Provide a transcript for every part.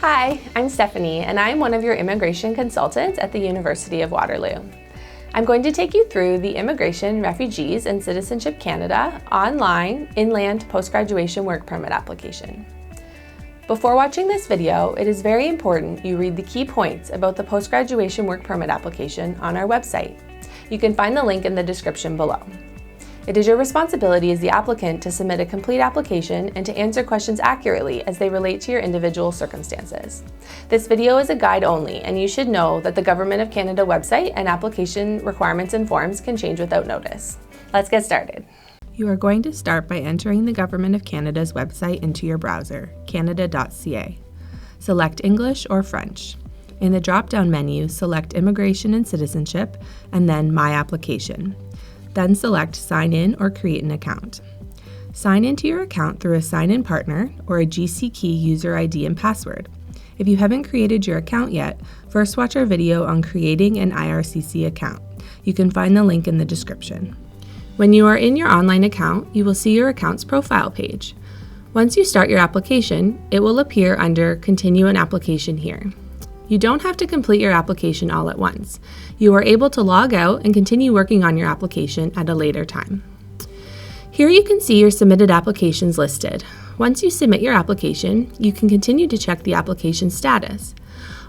Hi, I'm Stephanie, and I'm one of your immigration consultants at the University of Waterloo. I'm going to take you through the Immigration, Refugees, and Citizenship Canada online inland post-graduation work permit application. Before watching this video, it is very important you read the key points about the post-graduation work permit application on our website. You can find the link in the description below. It is your responsibility as the applicant to submit a complete application and to answer questions accurately as they relate to your individual circumstances. This video is a guide only, and you should know that the Government of Canada website and application requirements and forms can change without notice. Let's get started. You are going to start by entering the Government of Canada's website into your browser, Canada.ca. Select English or French. In the drop-down menu, select Immigration and Citizenship, and then My Application. Then select Sign In or Create an Account. Sign into your account through a sign-in partner or a GC key user ID and password. If you haven't created your account yet, first watch our video on creating an IRCC account. You can find the link in the description. When you are in your online account, you will see your account's profile page. Once you start your application, it will appear under Continue an Application here. You don't have to complete your application all at once. You are able to log out and continue working on your application at a later time. Here you can see your submitted applications listed. Once you submit your application, you can continue to check the application status.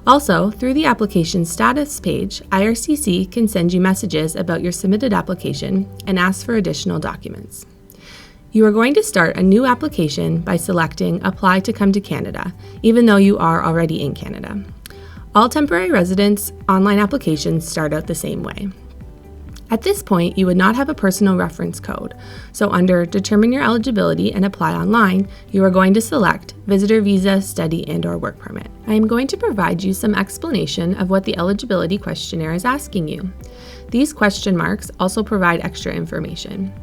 Also, through the application status page, IRCC can send you messages about your submitted application and ask for additional documents. You are going to start a new application by selecting Apply to Come to Canada, even though you are already in Canada. All temporary residents' online applications start out the same way. At this point, you would not have a personal reference code, so under Determine Your Eligibility and Apply Online, you are going to select Visitor Visa, Study, and/or Work Permit. I am going to provide you some explanation of what the eligibility questionnaire is asking you. These question marks also provide extra information.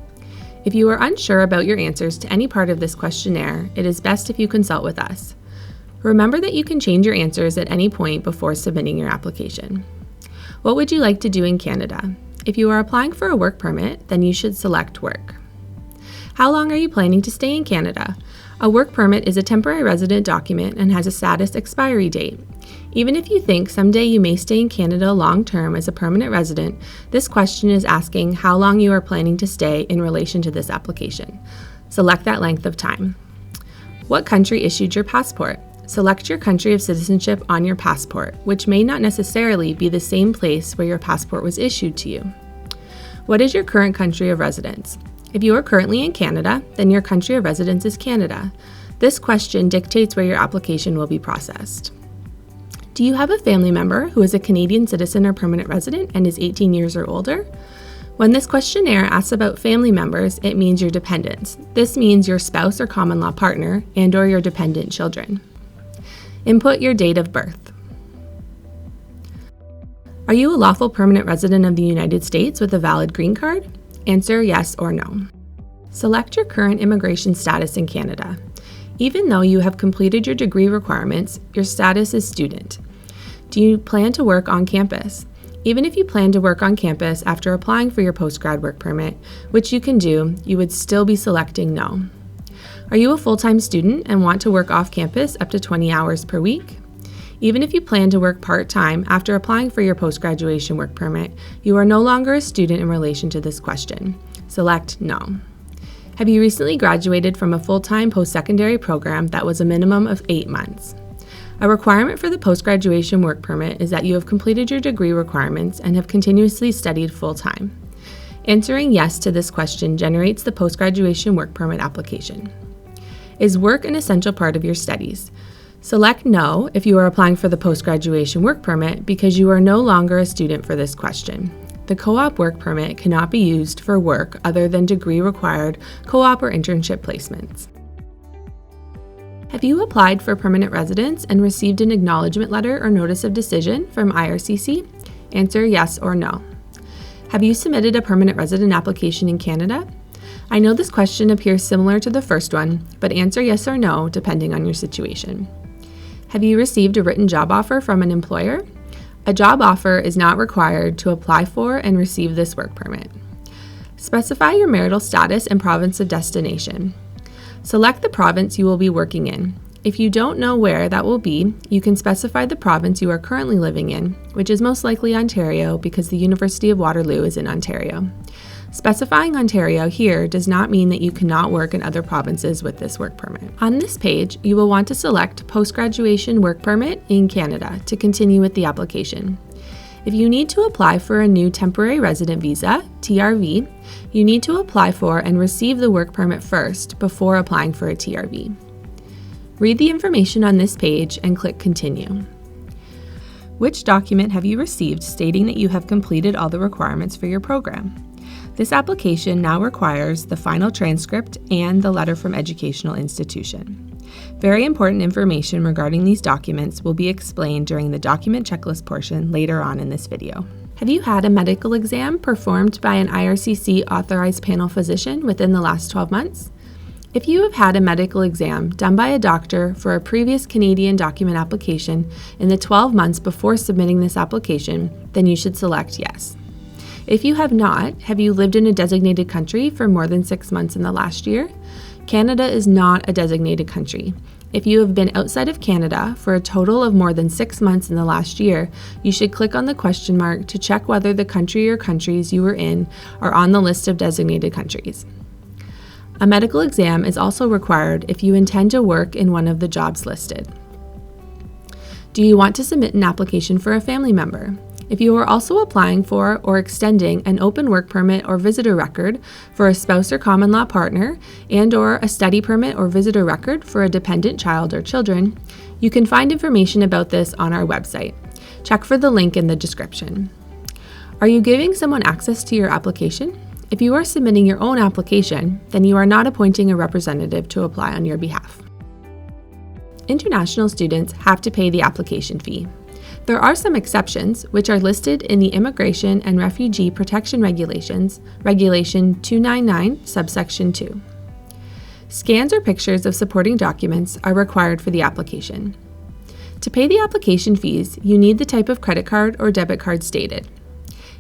If you are unsure about your answers to any part of this questionnaire, it is best if you consult with us. Remember that you can change your answers at any point before submitting your application. What would you like to do in Canada? If you are applying for a work permit, then you should select Work. How long are you planning to stay in Canada? A work permit is a temporary resident document and has a status expiry date. Even if you think someday you may stay in Canada long-term as a permanent resident, this question is asking how long you are planning to stay in relation to this application. Select that length of time. What country issued your passport? Select your country of citizenship on your passport, which may not necessarily be the same place where your passport was issued to you. What is your current country of residence? If you are currently in Canada, then your country of residence is Canada. This question dictates where your application will be processed. Do you have a family member who is a Canadian citizen or permanent resident and is 18 years or older? When this questionnaire asks about family members, it means your dependents. This means your spouse or common law partner and/or your dependent children. Input your date of birth. Are you a lawful permanent resident of the United States with a valid green card? Answer yes or no. Select your current immigration status in Canada. Even though you have completed your degree requirements, your status is student. Do you plan to work on campus? Even if you plan to work on campus after applying for your post-grad work permit, which you can do, you would still be selecting no. Are you a full-time student and want to work off campus up to 20 hours per week? Even if you plan to work part-time after applying for your post-graduation work permit, you are no longer a student in relation to this question. Select no. Have you recently graduated from a full-time post-secondary program that was a minimum of 8 months? A requirement for the post-graduation work permit is that you have completed your degree requirements and have continuously studied full-time. Answering yes to this question generates the post-graduation work permit application. Is work an essential part of your studies? Select no if you are applying for the post-graduation work permit because you are no longer a student for this question. The co-op work permit cannot be used for work other than degree-required co-op or internship placements. Have you applied for permanent residence and received an acknowledgement letter or notice of decision from IRCC? Answer yes or no. Have you submitted a permanent resident application in Canada? I know this question appears similar to the first one, but answer yes or no depending on your situation. Have you received a written job offer from an employer? A job offer is not required to apply for and receive this work permit. Specify your marital status and province of destination. Select the province you will be working in. If you don't know where that will be, you can specify the province you are currently living in, which is most likely Ontario because the University of Waterloo is in Ontario. Specifying Ontario here does not mean that you cannot work in other provinces with this work permit. On this page, you will want to select Post-graduation Work Permit in Canada to continue with the application. If you need to apply for a new Temporary Resident Visa, TRV, you need to apply for and receive the work permit first before applying for a TRV. Read the information on this page and click Continue. Which document have you received stating that you have completed all the requirements for your program? This application now requires the final transcript and the letter from educational institution. Very important information regarding these documents will be explained during the document checklist portion later on in this video. Have you had a medical exam performed by an IRCC authorized panel physician within the last 12 months? If you have had a medical exam done by a doctor for a previous Canadian document application in the 12 months before submitting this application, then you should select yes. If you have not, have you lived in a designated country for more than 6 months in the last year? Canada is not a designated country. If you have been outside of Canada for a total of more than 6 months in the last year, you should click on the question mark to check whether the country or countries you were in are on the list of designated countries. A medical exam is also required if you intend to work in one of the jobs listed. Do you want to submit an application for a family member? If you are also applying for or extending an open work permit or visitor record for a spouse or common law partner and/or a study permit or visitor record for a dependent child or children, you can find information about this on our website. Check for the link in the description. Are you giving someone access to your application? If you are submitting your own application, then you are not appointing a representative to apply on your behalf. International students have to pay the application fee. There are some exceptions, which are listed in the Immigration and Refugee Protection Regulations, Regulation 299, subsection 2. Scans or pictures of supporting documents are required for the application. To pay the application fees, you need the type of credit card or debit card stated.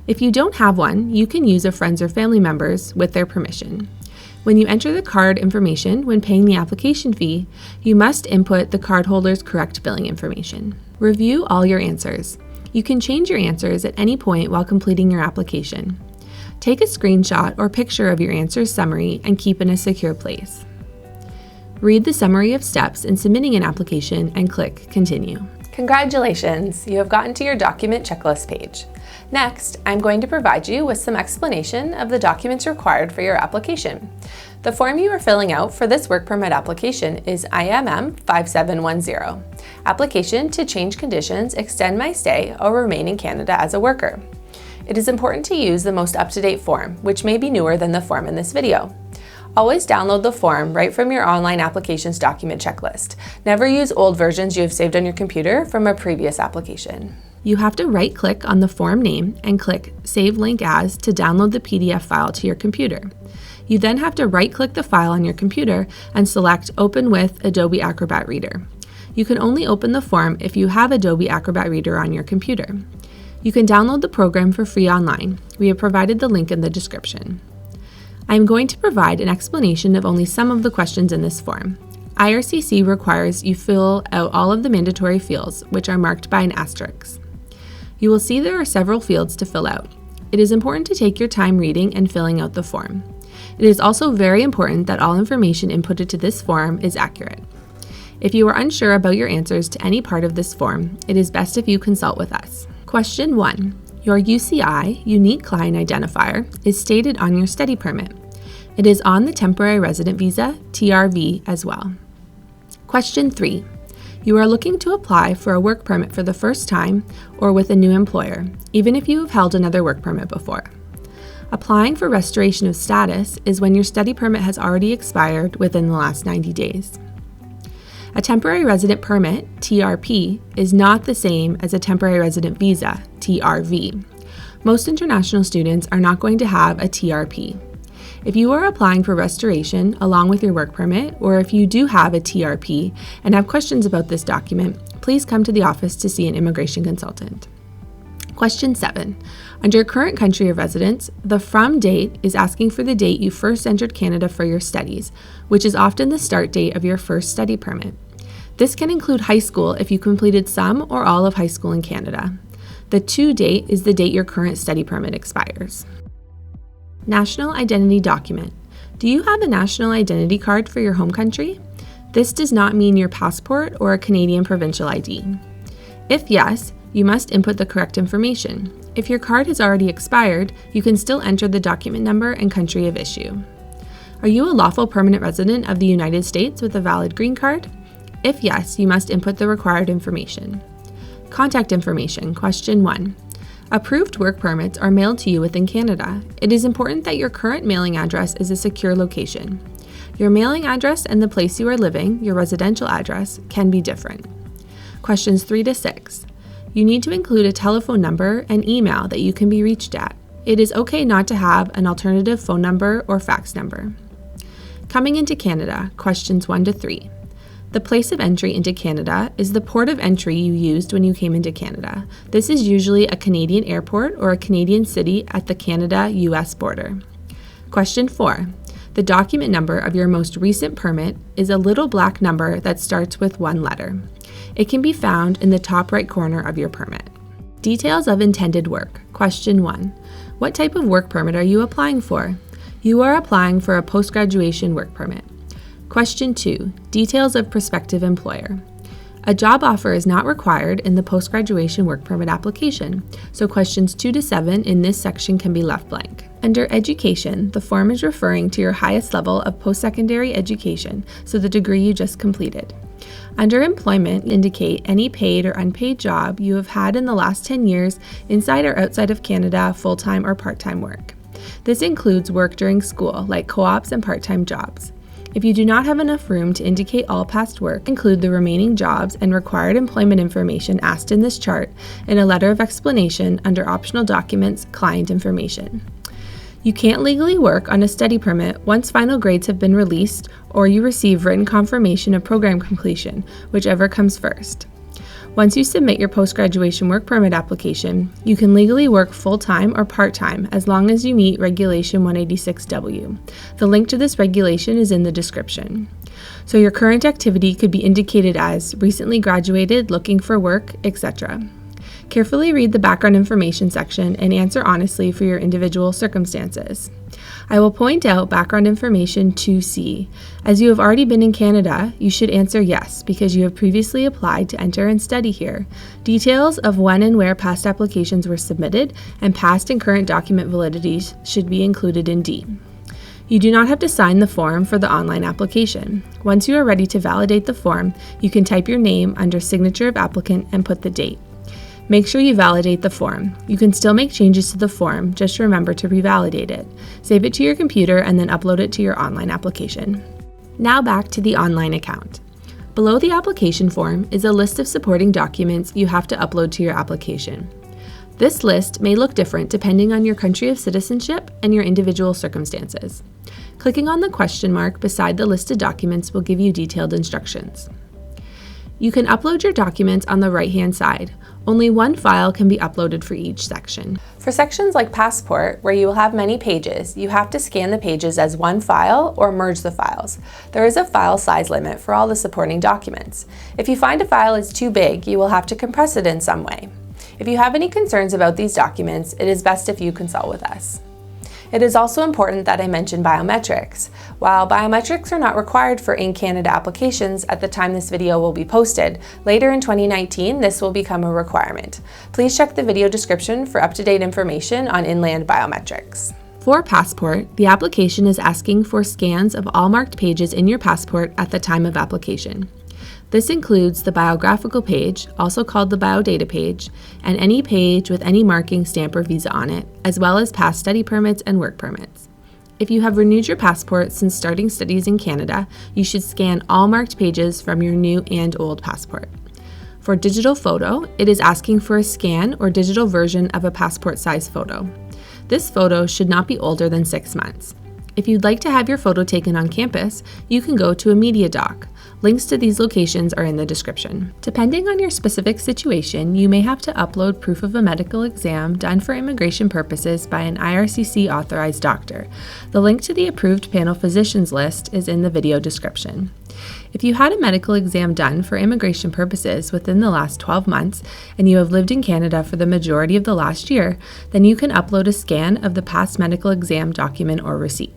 If you don't have one, you can use a friend's or family member's with their permission. When you enter the card information when paying the application fee, you must input the cardholder's correct billing information. Review all your answers. You can change your answers at any point while completing your application. Take a screenshot or picture of your answers summary and keep in a secure place. Read the summary of steps in submitting an application and click Continue. Congratulations! You have gotten to your document checklist page. Next, I'm going to provide you with some explanation of the documents required for your application. The form you are filling out for this work permit application is IMM 5710, Application to Change Conditions, Extend My Stay, or Remain in Canada as a Worker. It is important to use the most up-to-date form, which may be newer than the form in this video. Always download the form right from your online applications document checklist. Never use old versions you have saved on your computer from a previous application. You have to right-click on the form name and click Save Link As to download the PDF file to your computer. You then have to right-click the file on your computer and select Open with Adobe Acrobat Reader. You can only open the form if you have Adobe Acrobat Reader on your computer. You can download the program for free online. We have provided the link in the description. I am going to provide an explanation of only some of the questions in this form. IRCC requires you fill out all of the mandatory fields, which are marked by an asterisk. You will see there are several fields to fill out. It is important to take your time reading and filling out the form. It is also very important that all information inputted to this form is accurate. If you are unsure about your answers to any part of this form, it is best if you consult with us. Question 1. Your UCI, Unique Client Identifier, is stated on your study permit. It is on the Temporary Resident Visa, TRV, as well. Question 3. You are looking to apply for a work permit for the first time or with a new employer, even if you have held another work permit before. Applying for restoration of status is when your study permit has already expired within the last 90 days. A temporary resident permit, TRP, is not the same as a temporary resident visa, TRV. Most international students are not going to have a TRP. If you are applying for restoration along with your work permit, or if you do have a TRP and have questions about this document, please come to the office to see an immigration consultant. Question 7. Under your current country of residence, the from date is asking for the date you first entered Canada for your studies, which is often the start date of your first study permit. This can include high school if you completed some or all of high school in Canada. The to date is the date your current study permit expires. National Identity Document. Do you have a national identity card for your home country? This does not mean your passport or a Canadian provincial ID. If yes, you must input the correct information. If your card has already expired, you can still enter the document number and country of issue. Are you a lawful permanent resident of the United States with a valid green card? If yes, you must input the required information. Contact information. Question 1. Approved work permits are mailed to you within Canada. It is important that your current mailing address is a secure location. Your mailing address and the place you are living, your residential address, can be different. Questions 3 to 6. You need to include a telephone number and email that you can be reached at. It is okay not to have an alternative phone number or fax number. Coming into Canada, questions 1 to 3. The place of entry into Canada is the port of entry you used when you came into Canada. This is usually a Canadian airport or a Canadian city at the Canada-US border. Question 4. The document number of your most recent permit is a little black number that starts with one letter. It can be found in the top right corner of your permit. Details of intended work. Question 1. What type of work permit are you applying for? You are applying for a post-graduation work permit. Question 2. Details of prospective employer. A job offer is not required in the post-graduation work permit application, so questions 2 to 7 in this section can be left blank. Under education, the form is referring to your highest level of post-secondary education, so the degree you just completed. Under employment, indicate any paid or unpaid job you have had in the last 10 years inside or outside of Canada, full-time or part-time work. This includes work during school, like co-ops and part-time jobs. If you do not have enough room to indicate all past work, include the remaining jobs and required employment information asked in this chart in a letter of explanation under Optional Documents, Client Information. You can't legally work on a study permit once final grades have been released or you receive written confirmation of program completion, whichever comes first. Once you submit your post-graduation work permit application, you can legally work full-time or part-time as long as you meet Regulation 186W. The link to this regulation is in the description. So your current activity could be indicated as recently graduated, looking for work, etc. Carefully read the background information section and answer honestly for your individual circumstances. I will point out background information 2C. As you have already been in Canada, you should answer yes because you have previously applied to enter and study here. Details of when and where past applications were submitted and past and current document validities should be included in D. You do not have to sign the form for the online application. Once you are ready to validate the form, you can type your name under Signature of Applicant and put the date. Make sure you validate the form. You can still make changes to the form, just remember to revalidate it. Save it to your computer and then upload it to your online application. Now back to the online account. Below the application form is a list of supporting documents you have to upload to your application. This list may look different depending on your country of citizenship and your individual circumstances. Clicking on the question mark beside the listed documents will give you detailed instructions. You can upload your documents on the right-hand side. Only one file can be uploaded for each section. For sections like Passport, where you will have many pages, you have to scan the pages as one file or merge the files. There is a file size limit for all the supporting documents. If you find a file is too big, you will have to compress it in some way. If you have any concerns about these documents, it is best if you consult with us. It is also important that I mention biometrics. While biometrics are not required for in-Canada applications at the time this video will be posted, later in 2019 this will become a requirement. Please check the video description for up-to-date information on inland biometrics. For Passport, the application is asking for scans of all marked pages in your passport at the time of application. This includes the biographical page, also called the biodata page, and any page with any marking, stamp, or visa on it, as well as past study permits and work permits. If you have renewed your passport since starting studies in Canada, you should scan all marked pages from your new and old passport. For digital photo, it is asking for a scan or digital version of a passport size photo. This photo should not be older than 6 months. If you'd like to have your photo taken on campus, you can go to a Media.Doc. Links to these locations are in the description. Depending on your specific situation, you may have to upload proof of a medical exam done for immigration purposes by an IRCC authorized doctor. The link to the approved panel physicians list is in the video description. If you had a medical exam done for immigration purposes within the last 12 months and you have lived in Canada for the majority of the last year, then you can upload a scan of the past medical exam document or receipt.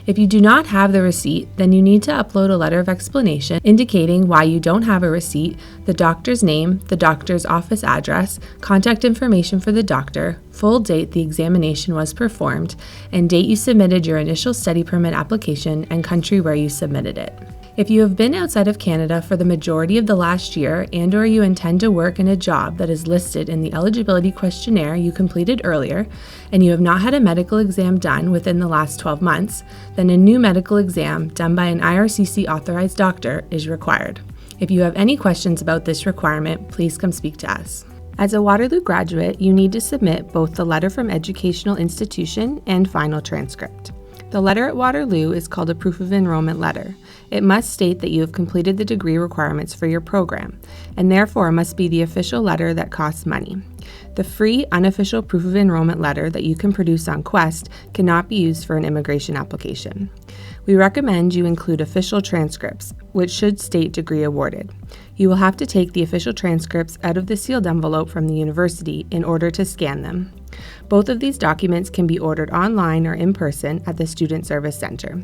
If you do not have the receipt, then you need to upload a letter of explanation indicating why you don't have a receipt, the doctor's name, the doctor's office address, contact information for the doctor, full date the examination was performed, and date you submitted your initial study permit application and country where you submitted it. If you have been outside of Canada for the majority of the last year and/or you intend to work in a job that is listed in the eligibility questionnaire you completed earlier, and you have not had a medical exam done within the last 12 months, then a new medical exam done by an IRCC authorized doctor is required. If you have any questions about this requirement, please come speak to us. As a Waterloo graduate, you need to submit both the letter from educational institution and final transcript. The letter at Waterloo is called a proof of enrollment letter. It must state that you have completed the degree requirements for your program, and therefore must be the official letter that costs money. The free, unofficial proof of enrollment letter that you can produce on Quest cannot be used for an immigration application. We recommend you include official transcripts, which should state degree awarded. You will have to take the official transcripts out of the sealed envelope from the university in order to scan them. Both of these documents can be ordered online or in person at the Student Service Center.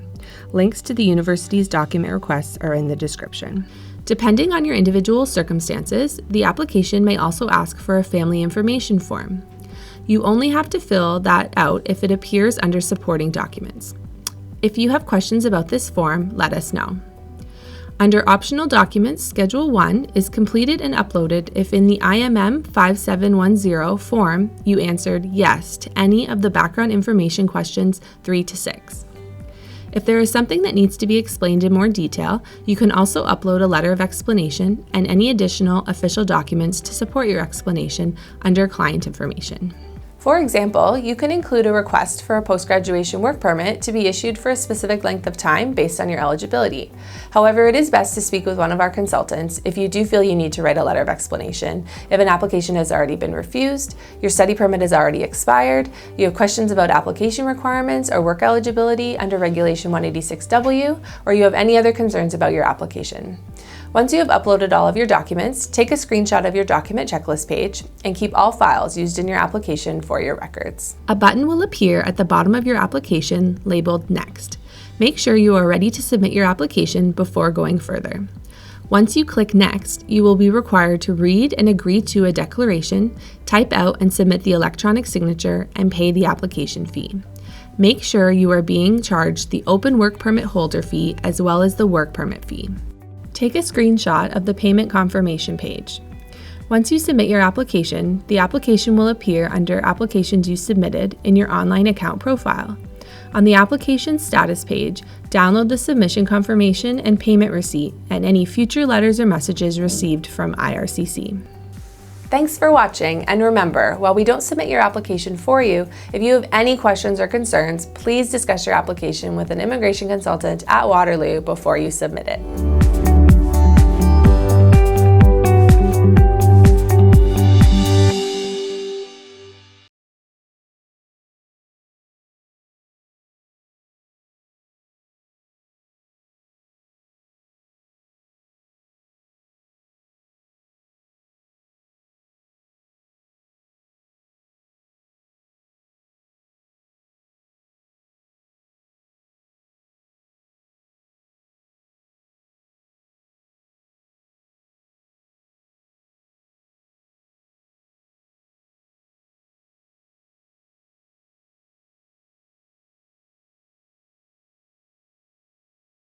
Links to the university's document requests are in the description. Depending on your individual circumstances, the application may also ask for a family information form. You only have to fill that out if it appears under supporting documents. If you have questions about this form, let us know. Under Optional Documents, Schedule 1 is completed and uploaded if in the IMM 5710 form you answered yes to any of the background information questions 3 to 6. If there is something that needs to be explained in more detail, you can also upload a letter of explanation and any additional official documents to support your explanation under Client Information. For example, you can include a request for a post-graduation work permit to be issued for a specific length of time based on your eligibility. However, it is best to speak with one of our consultants if you do feel you need to write a letter of explanation, if an application has already been refused, your study permit has already expired, you have questions about application requirements or work eligibility under Regulation 186W, or you have any other concerns about your application. Once you have uploaded all of your documents, take a screenshot of your document checklist page and keep all files used in your application for your records. A button will appear at the bottom of your application labeled Next. Make sure you are ready to submit your application before going further. Once you click Next, you will be required to read and agree to a declaration, type out and submit the electronic signature, and pay the application fee. Make sure you are being charged the open work permit holder fee as well as the work permit fee. Take a screenshot of the payment confirmation page. Once you submit your application, the application will appear under Applications You Submitted in your online account profile. On the application status page, download the submission confirmation and payment receipt and any future letters or messages received from IRCC. Thanks for watching, and remember, while we don't submit your application for you, if you have any questions or concerns, please discuss your application with an immigration consultant at Waterloo before you submit it.